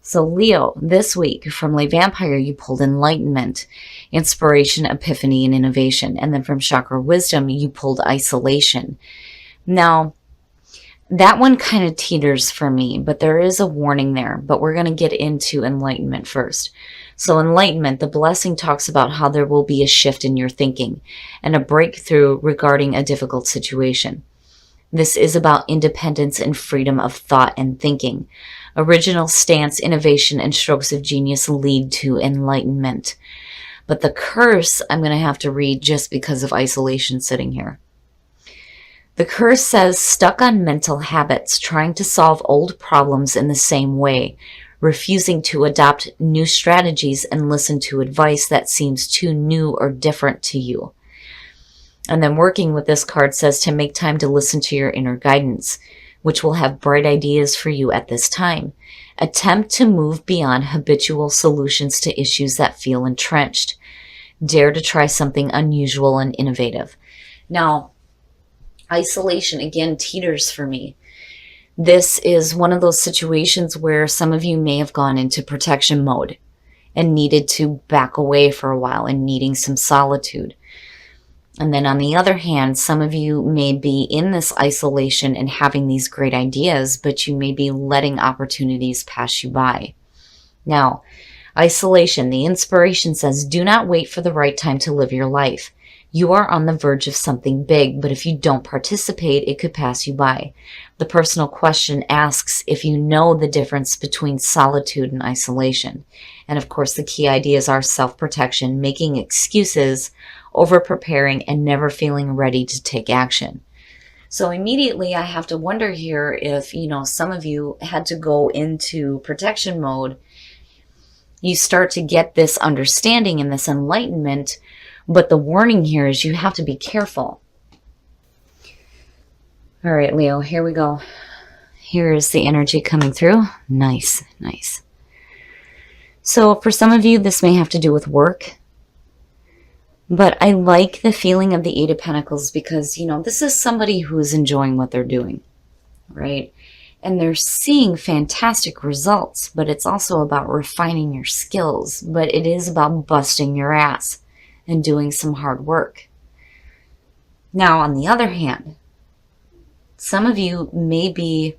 So Leo, this week from Lay Vampire, you pulled enlightenment, inspiration, epiphany, and innovation. And then from Chakra Wisdom, you pulled isolation. Now, that one kind of teeters for me, but there is a warning there. But we're going to get into enlightenment first. So enlightenment, the blessing talks about how there will be a shift in your thinking and a breakthrough regarding a difficult situation. This is about independence and freedom of thought and thinking. Original stance, innovation, and strokes of genius lead to enlightenment. But the curse I'm going to have to read just because of isolation sitting here. The curse says, stuck on mental habits, trying to solve old problems in the same way, refusing to adopt new strategies and listen to advice that seems too new or different to you. And then working with this card says to make time to listen to your inner guidance, which will have bright ideas for you at this time. Attempt to move beyond habitual solutions to issues that feel entrenched. Dare to try something unusual and innovative. Now, isolation again teeters for me. This is one of those situations where some of you may have gone into protection mode and needed to back away for a while and needing some solitude. And then on the other hand, some of you may be in this isolation and having these great ideas, but you may be letting opportunities pass you by. Now, isolation, the inspiration says, do not wait for the right time to live your life. You are on the verge of something big, but if you don't participate, it could pass you by. The personal question asks if you know the difference between solitude and isolation. And of course, the key ideas are self-protection, making excuses, over-preparing, and never feeling ready to take action. So immediately I have to wonder here if, some of you had to go into protection mode. You start to get this understanding and this enlightenment. But the warning here is you have to be careful. All right, Leo, here we go. Here is the energy coming through. Nice, nice. So for some of you, this may have to do with work. But I like the feeling of the Eight of Pentacles because, this is somebody who is enjoying what they're doing, right? And they're seeing fantastic results, but it's also about refining your skills. But it is about busting your ass and doing some hard work. Now, on the other hand, some of you may be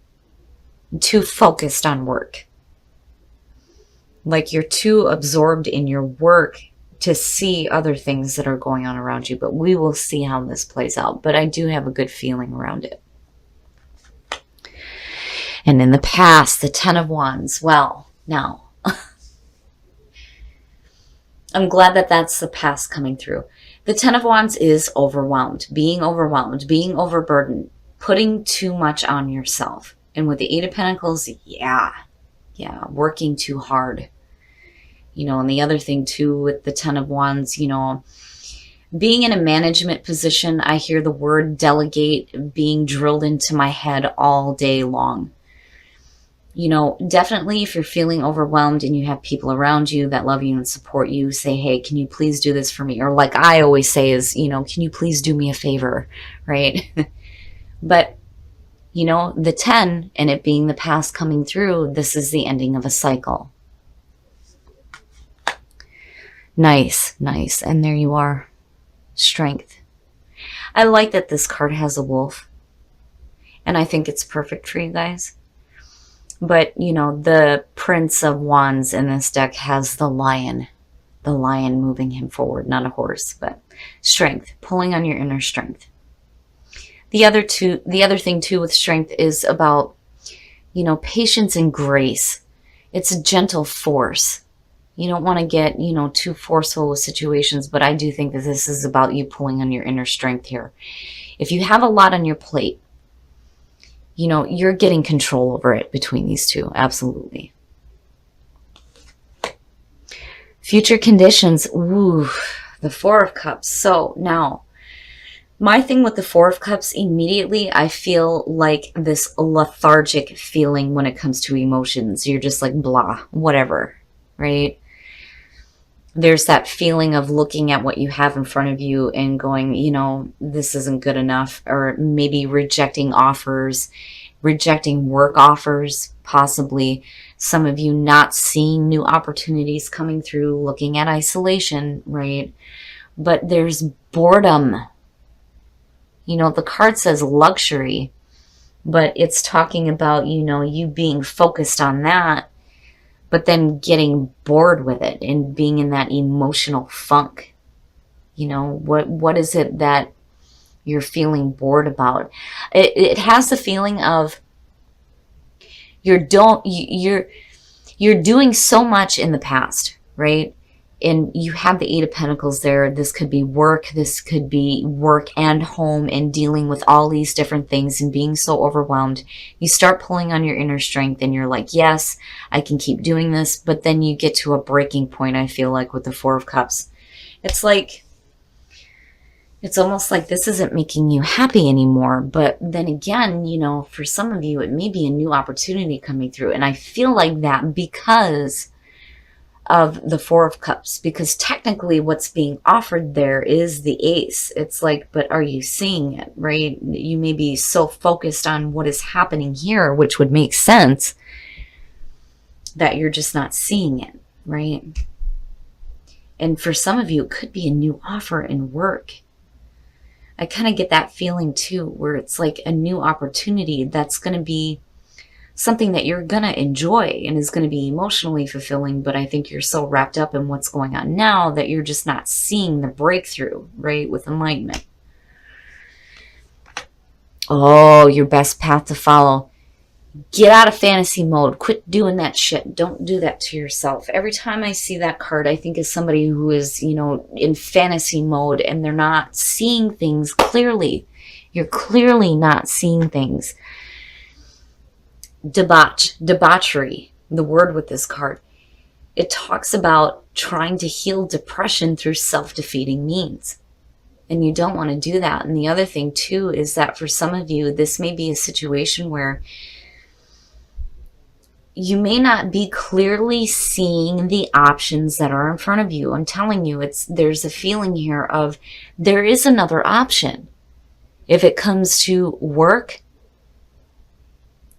too focused on work. Like you're too absorbed in your work to see other things that are going on around you. But we will see how this plays out. But I do have a good feeling around it. And in the past, the Ten of Wands. Well, now, I'm glad that that's the past coming through. The Ten of Wands is overwhelmed, being overburdened, putting too much on yourself. And with the Eight of Pentacles, yeah, working too hard. And the other thing too with the Ten of Wands, being in a management position, I hear the word delegate being drilled into my head all day long. Definitely if you're feeling overwhelmed and you have people around you that love you and support you, say, hey, can you please do this for me? Or like I always say is, can you please do me a favor, right? But, the 10 and it being the past coming through, this is the ending of a cycle. Nice, nice. And there you are. Strength. I like that this card has a wolf. And I think it's perfect for you guys. But, the Prince of Wands in this deck has the lion moving him forward, not a horse, but strength, pulling on your inner strength. The other thing too with strength is about, patience and grace. It's a gentle force. You don't want to get, too forceful with situations, but I do think that this is about you pulling on your inner strength here. If you have a lot on your plate, you're getting control over it between these two. Absolutely. Future conditions. Ooh, the Four of Cups. So now, my thing with the Four of Cups, immediately I feel like this lethargic feeling when it comes to emotions. You're just like, blah, whatever, right? There's that feeling of looking at what you have in front of you and going, this isn't good enough, or maybe rejecting offers, rejecting work offers, possibly Some of you not seeing new opportunities coming through, looking at isolation, right? But there's boredom. You know, the card says luxury, but it's talking about, you know, you being focused on that, but then getting bored with it and being in that emotional funk. You know, what is it that you're feeling bored about? It has the feeling of you're doing so much in the past, right? And you have the Eight of Pentacles there. This could be work. This could be work and home and dealing with all these different things and being so overwhelmed. You start pulling on your inner strength and you're like, yes, I can keep doing this. But then you get to a breaking point, I feel like, with the Four of Cups. It's like, it's almost like this isn't making you happy anymore. But then again, you know, for some of you, it may be a new opportunity coming through. And I feel like that because of the Four of Cups, because technically what's being offered there is the Ace. It's like, but are you seeing it, right? You may be so focused on what is happening here, which would make sense, that you're just not seeing it, right? And for some of you, it could be a new offer in work. I kind of get that feeling too, where it's like a new opportunity that's going to be something that you're going to enjoy and is going to be emotionally fulfilling. But I think you're so wrapped up in what's going on now that you're just not seeing the breakthrough, right? With enlightenment. Oh, your best path to follow. Get out of fantasy mode. Quit doing that shit. Don't do that to yourself. Every time I see that card, I think of somebody who is, you know, in fantasy mode and they're not seeing things clearly. You're clearly not seeing things. Debauchery, the word with this card. It talks about trying to heal depression through self-defeating means. And you don't want to do that. And the other thing too is that for some of you, this may be a situation where you may not be clearly seeing the options that are in front of you. I'm telling you, there's a feeling here of there is another option. If it comes to work,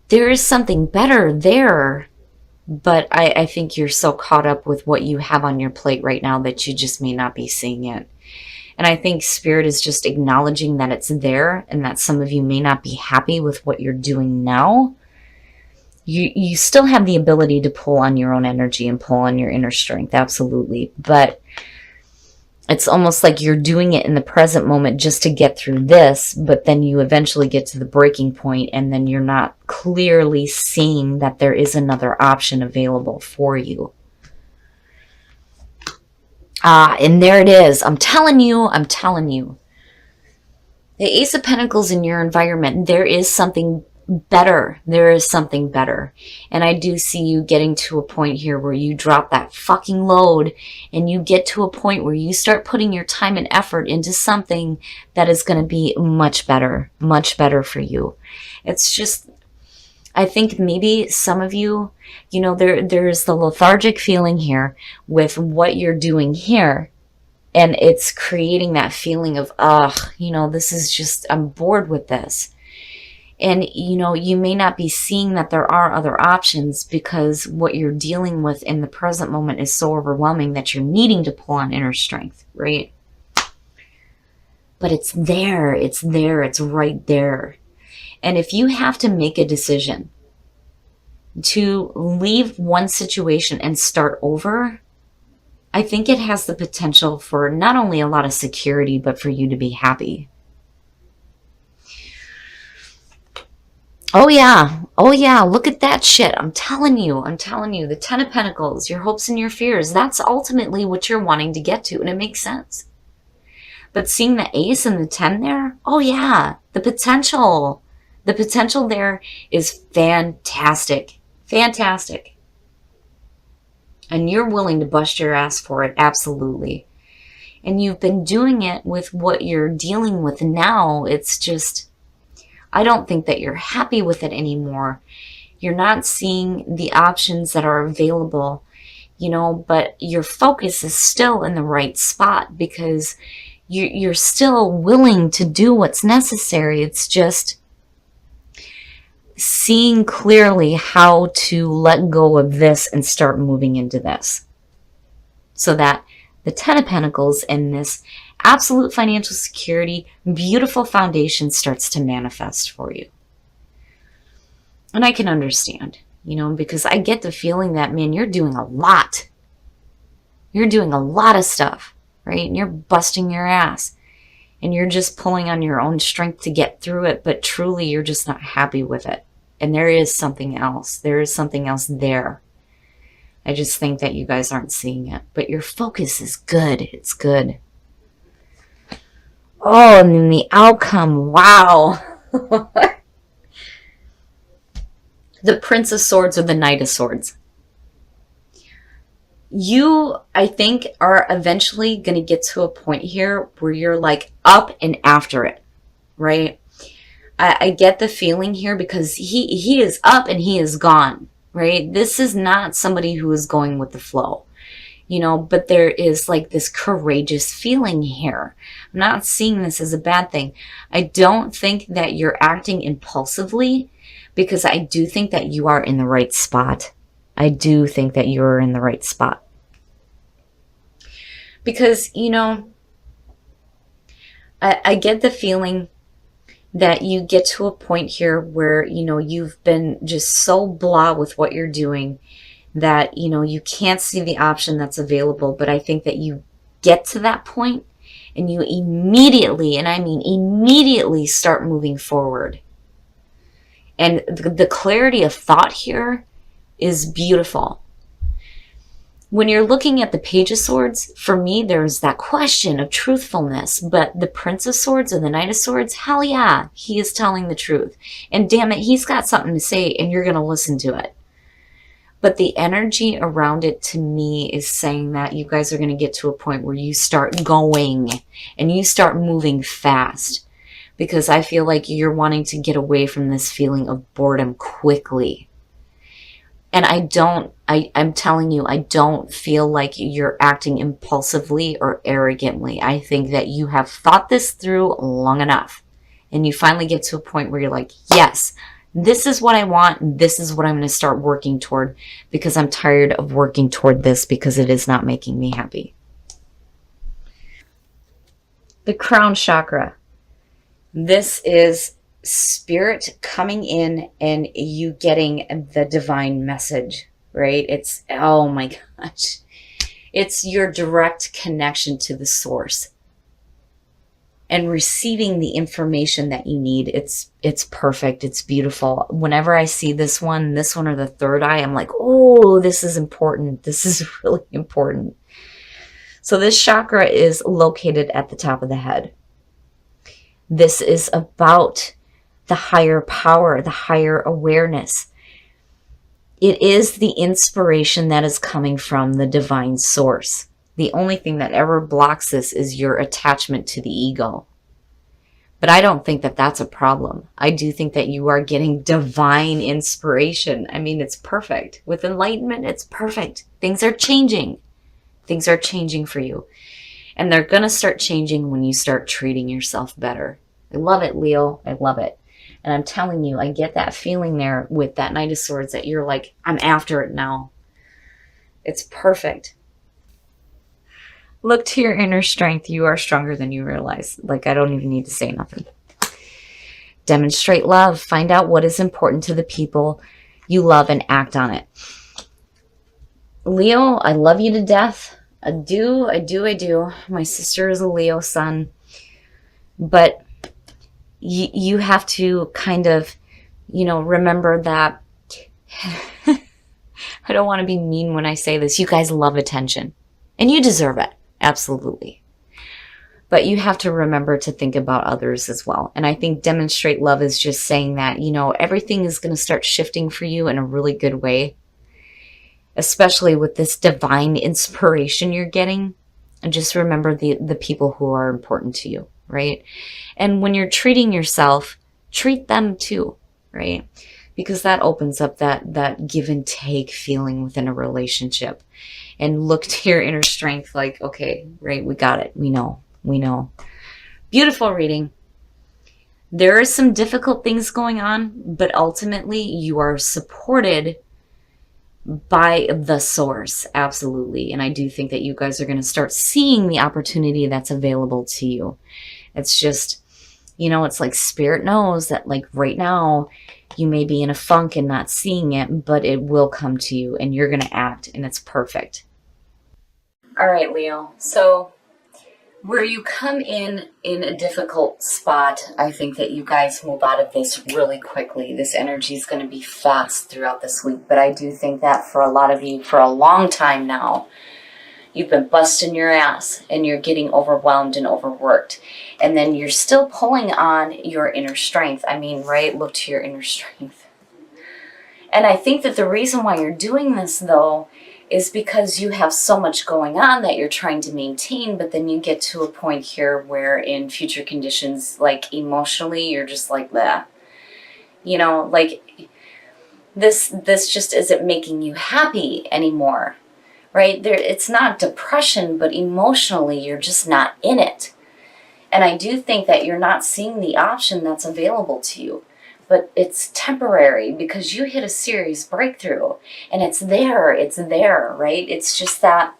there is something better there, but I think you're so caught up with what you have on your plate right now that you just may not be seeing it. And I think Spirit is just acknowledging that it's there and that some of you may not be happy with what you're doing now. You still have the ability to pull on your own energy and pull on your inner strength, absolutely. But it's almost like you're doing it in the present moment just to get through this, but then you eventually get to the breaking point and then you're not clearly seeing that there is another option available for you. And there it is. I'm telling you. The Ace of Pentacles in your environment, there is something better. There is something better. And I do see you getting to a point here where you drop that fucking load and you get to a point where you start putting your time and effort into something that is going to be much better for you. It's just, I think maybe some of you, you know, there's the lethargic feeling here with what you're doing here. And it's creating that feeling of, you know, this is just, I'm bored with this. And, you know, you may not be seeing that there are other options because what you're dealing with in the present moment is so overwhelming that you're needing to pull on inner strength, right? But it's there, it's right there. And if you have to make a decision to leave one situation and start over, I think it has the potential for not only a lot of security, but for you to be happy. Oh yeah, look at that shit. I'm telling you, the Ten of Pentacles, your hopes and your fears, that's ultimately what you're wanting to get to, and it makes sense. But seeing the Ace and the 10 there, oh yeah, the potential there is fantastic. And you're willing to bust your ass for it, absolutely. And you've been doing it with what you're dealing with now. It's just, I don't think that you're happy with it anymore. You're not seeing the options that are available, you know, but your focus is still in the right spot because you're still willing to do what's necessary. It's just seeing clearly how to let go of this and start moving into this. So that the Ten of Pentacles and this absolute financial security, beautiful foundation starts to manifest for you. And I can understand, because I get the feeling that, man, you're doing a lot. You're doing a lot of stuff, right? And you're busting your ass. And you're just pulling on your own strength to get through it, but truly you're just not happy with it. And there is something else. There is something else there. I just think that you guys aren't seeing it. But your focus is good. It's good. Oh, and then the outcome. Wow. The Prince of Swords or the Knight of Swords. You, I think, are eventually going to get to a point here where you're like up and after it, right? I get the feeling here because he is up and he is gone, right? This is not somebody who is going with the flow, but there is like this courageous feeling here. I'm not seeing this as a bad thing. I don't think that you're acting impulsively because I do think that you are in the right spot. I do think that you're in the right spot. Because, I get the feeling that you get to a point here where, you've been just so blah with what you're doing that, you can't see the option that's available. But I think that you get to that point and you immediately, and I mean immediately, start moving forward. And the clarity of thought here is beautiful. When you're looking at the Page of Swords, for me, there's that question of truthfulness. But the Prince of Swords and the Knight of Swords, hell yeah, he is telling the truth. And damn it, he's got something to say and you're going to listen to it. But the energy around it to me is saying that you guys are going to get to a point where you start going and you start moving fast. Because I feel like you're wanting to get away from this feeling of boredom quickly. And I'm telling you, I don't feel like you're acting impulsively or arrogantly. I think that you have thought this through long enough. And you finally get to a point where you're like, yes, this is what I want. This is what I'm going to start working toward because I'm tired of working toward this because it is not making me happy. The crown chakra. This is spirit coming in and you getting the divine message, right? It's, oh my gosh, it's your direct connection to the source and receiving the information that you need. It's perfect. It's beautiful. Whenever I see this one or the third eye, I'm like, oh, this is important. This is really important. So this chakra is located at the top of the head. This is about the higher power, the higher awareness. It is the inspiration that is coming from the divine source. The only thing that ever blocks this is your attachment to the ego. But I don't think that that's a problem. I do think that you are getting divine inspiration. I mean, it's perfect. With enlightenment, it's perfect. Things are changing. Things are changing for you. And they're going to start changing when you start treating yourself better. I love it, Leo. I love it. And I'm telling you, I get that feeling there with that Knight of Swords that you're like, I'm after it now. It's perfect. Look to your inner strength. You are stronger than you realize. Like, I don't even need to say nothing. Demonstrate love. Find out what is important to the people you love and act on it. Leo, I love you to death. I do. My sister is a Leo sun. But you have to kind of, remember that. I don't want to be mean when I say this. You guys love attention. And you deserve it. Absolutely. But you have to remember to think about others as well. And I think demonstrate love is just saying that, everything is going to start shifting for you in a really good way. Especially with this divine inspiration you're getting. And just remember the people who are important to you, right? And when you're treating yourself, treat them too, right? Because that opens up that give and take feeling within a relationship. And look to your inner strength like, okay, right, we got it. We know. Beautiful reading. There are some difficult things going on, but ultimately you are supported by the source. Absolutely. And I do think that you guys are going to start seeing the opportunity that's available to you. It's just, it's like spirit knows that like right now you may be in a funk and not seeing it, but it will come to you and you're going to act, and it's perfect. All right, Leo. So where you come in a difficult spot, I think that you guys move out of this really quickly. This energy is going to be fast throughout this week, but I do think that for a lot of you, for a long time now, you've been busting your ass and you're getting overwhelmed and overworked. And then you're still pulling on your inner strength. I mean, right? Look to your inner strength. And I think that the reason why you're doing this, though, is because you have so much going on that you're trying to maintain, but then you get to a point here where in future conditions, like emotionally, you're just like, bleh. Like this just isn't making you happy anymore, right? It's not depression, but emotionally, you're just not in it. And I do think that you're not seeing the option that's available to you. But it's temporary because you hit a serious breakthrough and it's there, right? It's just that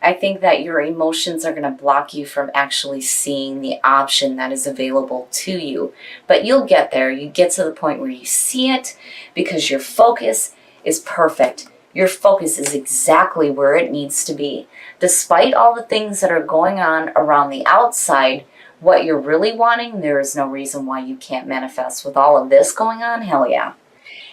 I think that your emotions are going to block you from actually seeing the option that is available to you. But you'll get there. You get to the point where you see it because your focus is perfect. Your focus is exactly where it needs to be. Despite all the things that are going on around the outside, what you're really wanting, there is no reason why you can't manifest. With all of this going on, hell yeah.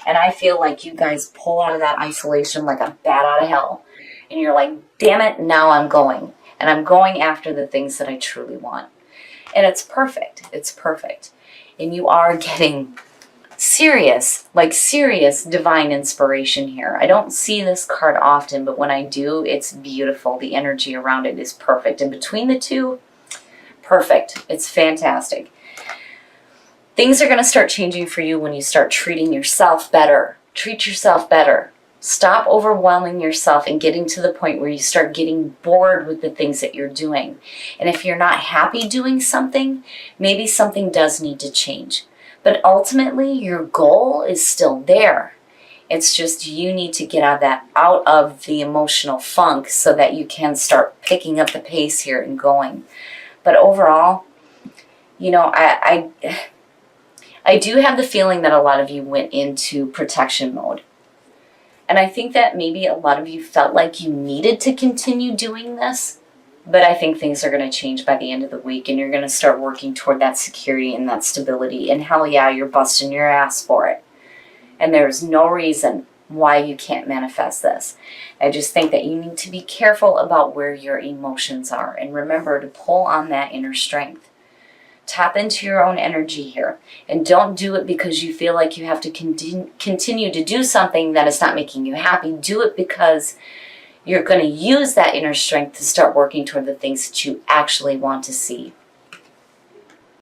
And I feel like you guys pull out of that isolation like a bat out of hell. And you're like, damn it, now I'm going. And I'm going after the things that I truly want. And it's perfect. It's perfect. And you are getting serious divine inspiration here. I don't see this card often, but when I do, it's beautiful. The energy around it is perfect. And between the two, perfect. It's fantastic. Things are going to start changing for you when you start treating yourself better. Treat yourself better. Stop overwhelming yourself and getting to the point where you start getting bored with the things that you're doing. And if you're not happy doing something, maybe something does need to change. But ultimately, your goal is still there. It's just you need to get out of the emotional funk so that you can start picking up the pace here and going. But overall, I do have the feeling that a lot of you went into protection mode. And I think that maybe a lot of you felt like you needed to continue doing this. But I think things are going to change by the end of the week. And you're going to start working toward that security and that stability. And hell yeah, you're busting your ass for it. And there's no reason why you can't manifest this. I just think that you need to be careful about where your emotions are. And remember to pull on that inner strength. Tap into your own energy here. And don't do it because you feel like you have to continue to do something that is not making you happy. Do it because you're going to use that inner strength to start working toward the things that you actually want to see.